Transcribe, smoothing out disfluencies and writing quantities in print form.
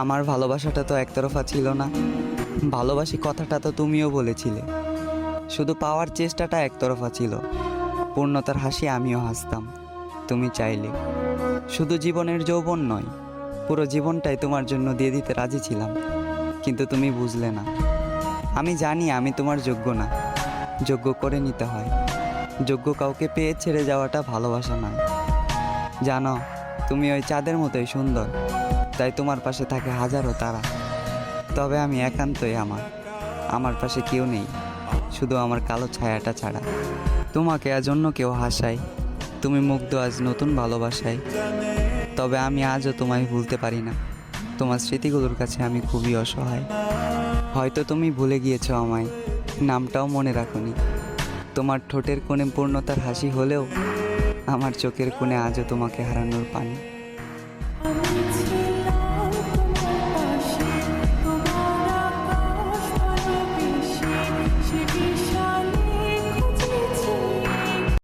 আমার ভালোবাসাটা তো একতরফা ছিল না। ভালোবাসি কথাটা তো তুমিও বলেছিলে। শুধু পাওয়ার চেষ্টাটা একতরফা ছিল। পূর্ণতার হাসি আমিও হাসতাম, তুমি চাইলে। শুধু জীবনের যৌবন নয়, পুরো জীবনটাই তোমার জন্য দিয়ে দিতে রাজি ছিলাম, কিন্তু তুমি বুঝলে না। আমি জানি আমি তোমার যোগ্য না, যোগ্য করে নিতে হয়। যোগ্য কাউকে পেয়ে ছেড়ে যাওয়াটা ভালোবাসা নয়। জানো, তুমি ওই চাঁদের মতোই সুন্দর, তাই তোমার পাশে থাকে হাজারো তারা। তবে আমি একান্তই আমার পাশে কেউ নেই, শুধু আমার কালো ছায়াটা ছাড়া। তোমাকে আজ অন্য কেউ হাসায়, তুমি মুগ্ধ আজ নতুন ভালোবাসায়। তবে আমি আজও তোমায় ভুলতে পারি না, তোমার স্মৃতিগুলোর কাছে আমি খুবই অসহায়। হয়তো তুমি ভুলে গিয়েছো আমায়, নামটাও মনে রাখোনি। তোমার ঠোঁটের কোণে পূর্ণতার হাসি হলেও আমার চোখের কোণে আজও তোমাকে হারানোর পানি।